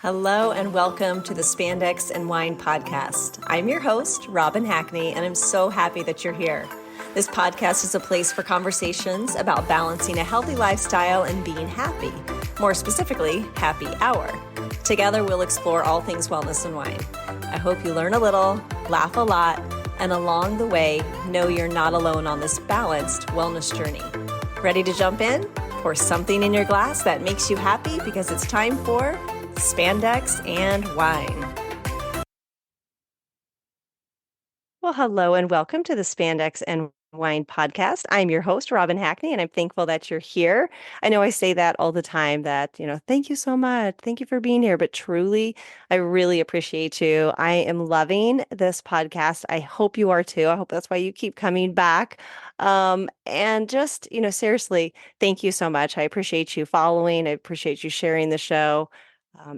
Hello and welcome to the Spandex and Wine podcast. I'm your host, Robin Hackney, and I'm so happy that you're here. This podcast is a place for conversations about balancing a healthy lifestyle and being happy, more specifically, happy hour. Together, we'll explore all things wellness and wine. I hope you learn a little, laugh a lot, and along the way, know you're not alone on this balanced wellness journey. Ready to jump in? Pour something in your glass that makes you happy because it's time for Spandex and Wine. Well, hello and welcome to the Spandex and Wine podcast. I'm your host, Robin Hackney, and I'm thankful that you're here. I know I say that all the time that, thank you so much. Thank you for being here. But truly, I really appreciate you. I am loving this podcast. I hope you are too. I hope that's why you keep coming back. And just, seriously, thank you so much. I appreciate you following. I appreciate you sharing the show.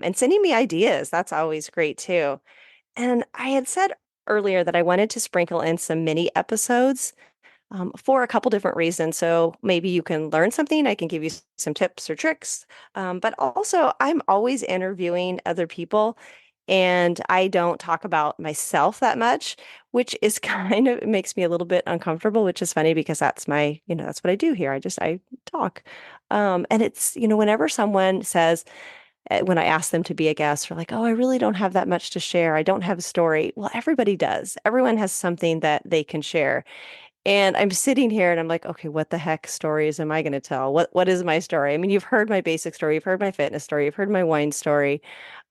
And sending me ideas. That's always great too. And I had said earlier that I wanted to sprinkle in some mini episodes for a couple different reasons. So maybe you can learn something. I can give you some tips or tricks. But also, I'm always interviewing other people. And I don't talk about myself that much, which is kind of it makes me a little bit uncomfortable, which is funny because that's that's what I do here. I talk. And it's, whenever someone says, when I ask them to be a guest, they're like, oh, I really don't have that much to share. I don't have a story. Well, everybody does. Everyone has something that they can share. And I'm sitting here and I'm like, okay, what the heck stories am I going to tell? What is my story? I mean, you've heard my basic story, you've heard my fitness story, you've heard my wine story.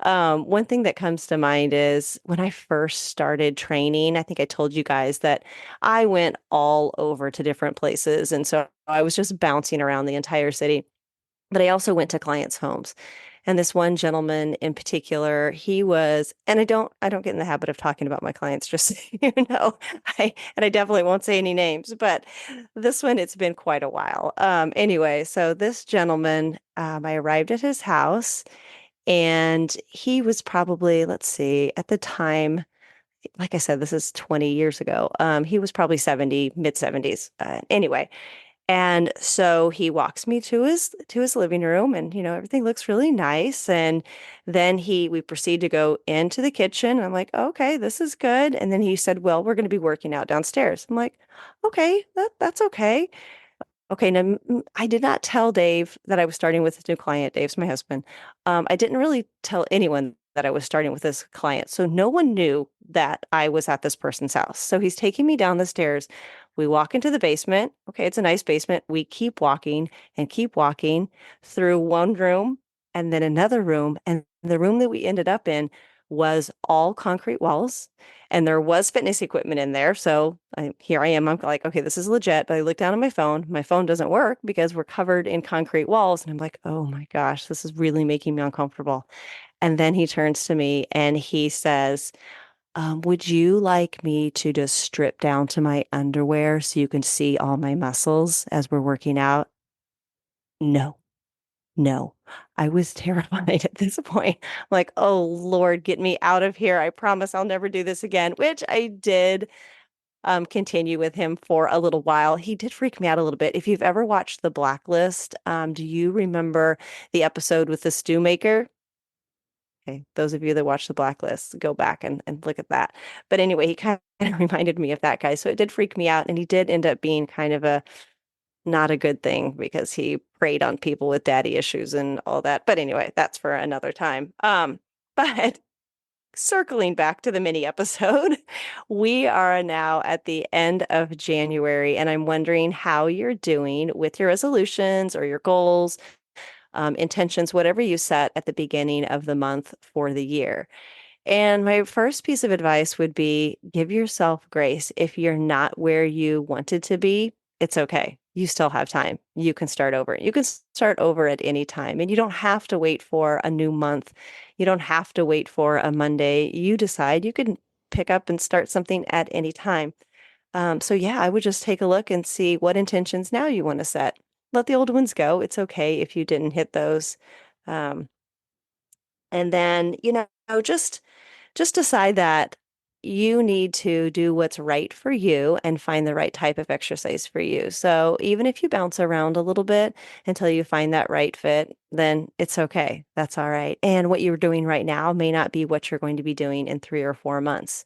One thing that comes to mind is when I first started training, I think I told you guys that I went all over to different places. And so I was just bouncing around the entire city. But I also went to clients' homes. And this one gentleman in particular, he was, and I don't get in the habit of talking about my clients, just so you know. I definitely won't say any names, but this one, it's been quite a while. Anyway, so this gentleman, I arrived at his house and he was probably, let's see, at the time, like I said, this is 20 years ago. He was probably 70, mid 70s. Anyway, and so he walks me to his living room and everything looks really nice. And then we proceed to go into the kitchen. I'm like, okay, this is good. And then he said, well, we're going to be working out downstairs. I'm like, okay, that's okay. Okay, now I did not tell Dave that I was starting with a new client. Dave's my husband. I didn't really tell anyone that I was starting with this client. So no one knew that I was at this person's house. So he's taking me down the stairs. We walk into the basement. Okay, it's a nice basement. We keep walking through one room and then another room. And the room that we ended up in was all concrete walls and there was fitness equipment in there. So here I am. I'm like, okay, this is legit. But I look down at my phone. My phone doesn't work because we're covered in concrete walls. And I'm like, oh my gosh, this is really making me uncomfortable. And then he turns to me and he says, would you like me to just strip down to my underwear so you can see all my muscles as we're working out? No. No, I was terrified at this point. Like, oh Lord, get me out of here. I promise I'll never do this again, which I did continue with him for a little while. He did freak me out a little bit. If you've ever watched The Blacklist, do you remember the episode with the stew maker? Okay, those of you that watch The Blacklist, go back and look at that. But anyway, he kind of reminded me of that guy. So it did freak me out. And he did end up being kind of a not a good thing because he preyed on people with daddy issues and all that. But anyway, that's for another time. But circling back to the mini episode, we are now at the end of January, and I'm wondering how you're doing with your resolutions or your goals, intentions, whatever you set at the beginning of the month for the year. And my first piece of advice would be give yourself grace. If you're not where you wanted to be, it's okay. You still have time. You can start over. You can start over at any time. And you don't have to wait for a new month. You don't have to wait for a Monday. You decide you can pick up and start something at any time. So yeah, I would just take a look and see what intentions now you want to set. Let the old ones go. It's okay if you didn't hit those. Um, and then, just decide that you need to do what's right for you and find the right type of exercise for you. So even if you bounce around a little bit until you find that right fit, then it's okay. That's all right. And what you're doing right now may not be what you're going to be doing in 3 or 4 months.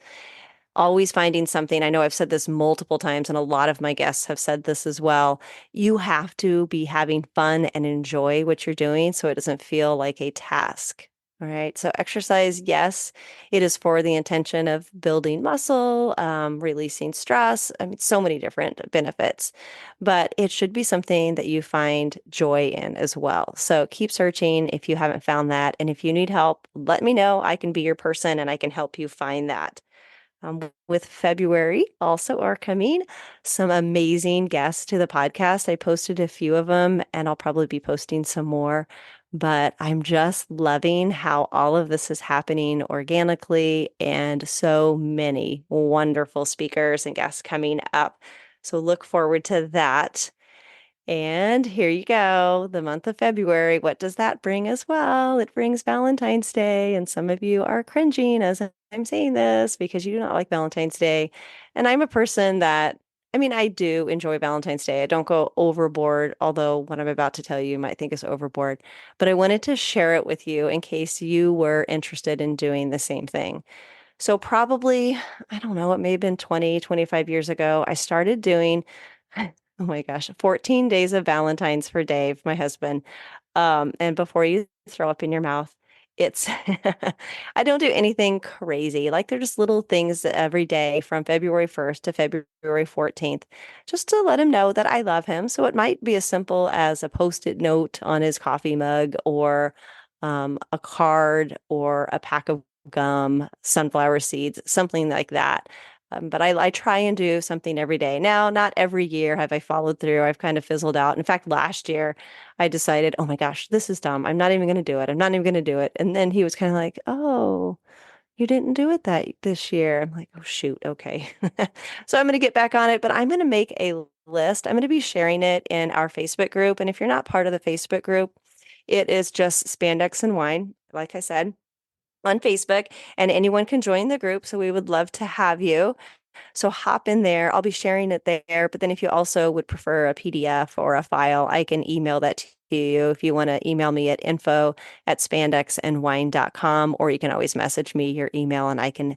Always finding something. I know I've said this multiple times, and a lot of my guests have said this as well. You have to be having fun and enjoy what you're doing so it doesn't feel like a task. All right. So, exercise, yes, it is for the intention of building muscle, releasing stress. I mean, so many different benefits, but it should be something that you find joy in as well. So, keep searching if you haven't found that. And if you need help, let me know. I can be your person and I can help you find that. With February also are coming some amazing guests to the podcast. I posted a few of them and I'll probably be posting some more. But I'm just loving how all of this is happening organically and so many wonderful speakers and guests coming up. So look forward to that. And here you go, the month of February. What does that bring as well? It brings Valentine's Day, and some of you are cringing as I'm saying this because you do not like Valentine's Day. And I'm a person that, I mean, I do enjoy Valentine's Day. I don't go overboard, although what I'm about to tell you might think is overboard. But I wanted to share it with you in case you were interested in doing the same thing. So probably, I don't know, it may have been 20, 25 years ago, I started doing, oh my gosh, 14 days of Valentine's for Dave, my husband. And before you throw up in your mouth, it's, I don't do anything crazy. Like they're just little things every day from February 1st to February 14th, just to let him know that I love him. So it might be as simple as a post-it note on his coffee mug or a card or a pack of gum, sunflower seeds, something like that. But I try and do something every day. Now, not every year have I followed through. I've kind of fizzled out. In fact, last year I decided, oh my gosh, this is dumb. I'm not even going to do it. I'm not even going to do it. And then he was kind of like, oh, you didn't do it that this year. I'm like, oh, shoot. Okay. So I'm going to get back on it, but I'm going to make a list. I'm going to be sharing it in our Facebook group. And if you're not part of the Facebook group, it is just Spandex and Wine, like I said, on Facebook, and anyone can join the group. So we would love to have you. So hop in there. I'll be sharing it there. But then if you also would prefer a PDF or a file, I can email that to you. If you want to email me at info@spandexandwine.com, or you can always message me your email and I can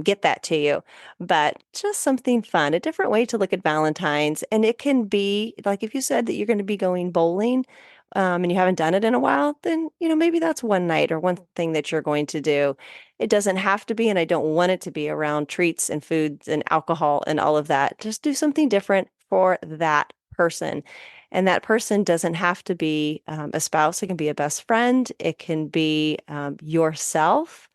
get that to you. But just something fun, a different way to look at Valentine's. And it can be like if you said that you're going to be going bowling, and you haven't done it in a while, then, maybe that's one night or one thing that you're going to do. It doesn't have to be, and I don't want it to be around treats and foods and alcohol and all of that. Just do something different for that person. And that person doesn't have to be a spouse. It can be a best friend. It can be yourself.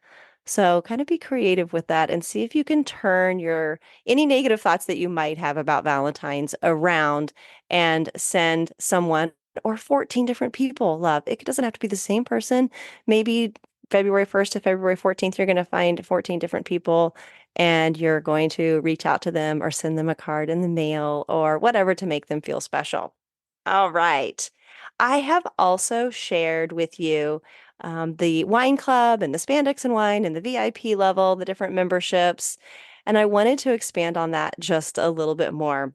So kind of be creative with that and see if you can turn your any negative thoughts that you might have about Valentine's around and send someone or 14 different people love. It doesn't have to be the same person. Maybe February 1st to February 14th, you're going to find 14 different people and you're going to reach out to them or send them a card in the mail or whatever to make them feel special. All right. I have also shared with you the wine club and the spandex and wine and the VIP level, the different memberships. And I wanted to expand on that just a little bit more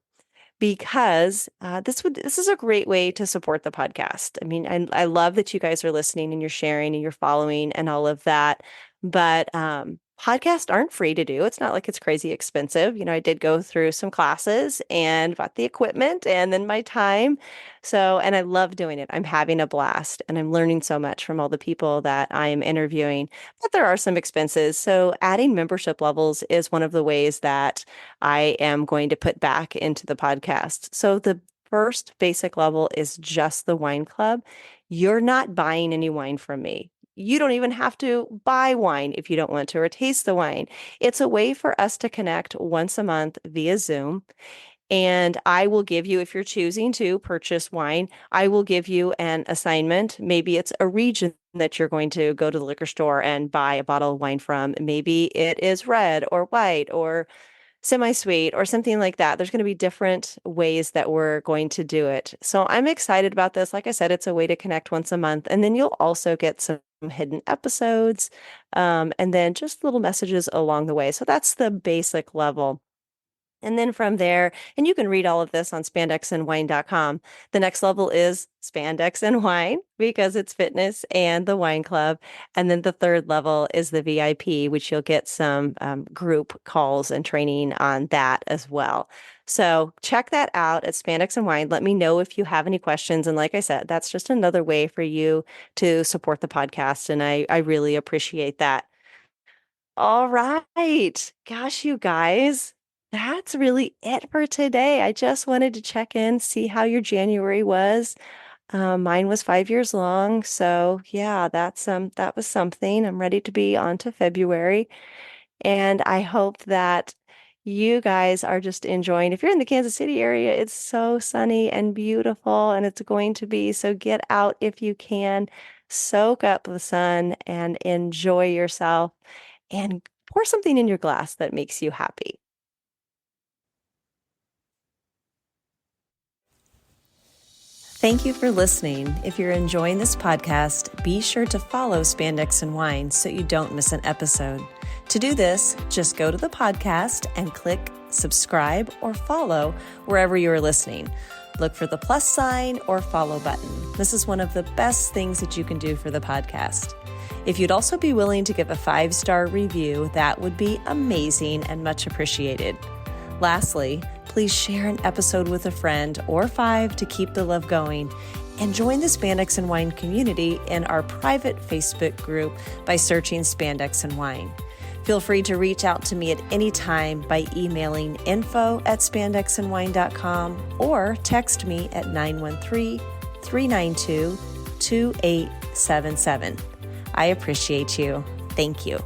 because this is a great way to support the podcast. I mean, I love that you guys are listening and you're sharing and you're following and all of that. But podcasts aren't free to do. It's not like it's crazy expensive. I did go through some classes and bought the equipment and then my time. So, and I love doing it. I'm having a blast and I'm learning so much from all the people that I am interviewing. But there are some expenses. So, adding membership levels is one of the ways that I am going to put back into the podcast. So the first basic level is just the wine club. You're not buying any wine from me. You don't even have to buy wine if you don't want to or taste the wine. It's a way for us to connect once a month via Zoom. And I will give you, if you're choosing to purchase wine, I will give you an assignment. Maybe it's a region that you're going to go to the liquor store and buy a bottle of wine from. Maybe it is red or white or semi-sweet or something like that. There's going to be different ways that we're going to do it. So I'm excited about this. Like I said, it's a way to connect once a month. And then you'll also get some hidden episodes, and then just little messages along the way. So that's the basic level. And then from there, and you can read all of this on spandexandwine.com. The next level is spandex and wine because it's fitness and the wine club. And then the third level is the VIP, which you'll get some group calls and training on that as well. So check that out at Spandex and Wine. Let me know if you have any questions. And like I said, that's just another way for you to support the podcast. And I really appreciate that. All right. Gosh, you guys, that's really it for today. I just wanted to check in, see how your January was. Mine was 5 years long, so yeah, that was something. I'm ready to be on to February, and I hope that you guys are just enjoying. If you're in the Kansas City area, it's so sunny and beautiful, and it's going to be. So get out if you can, soak up the sun and enjoy yourself and pour something in your glass that makes you happy. Thank you for listening. If you're enjoying this podcast, be sure to follow Spandex and Wine so you don't miss an episode. To do this, just go to the podcast and click subscribe or follow wherever you are listening. Look for the plus sign or follow button. This is one of the best things that you can do for the podcast. If you'd also be willing to give a 5-star review, that would be amazing and much appreciated. Lastly, please share an episode with a friend or 5 to keep the love going, and join the Spandex and Wine community in our private Facebook group by searching Spandex and Wine. Feel free to reach out to me at any time by emailing info@spandexandwine.com or text me at 913-392-2877. I appreciate you. Thank you.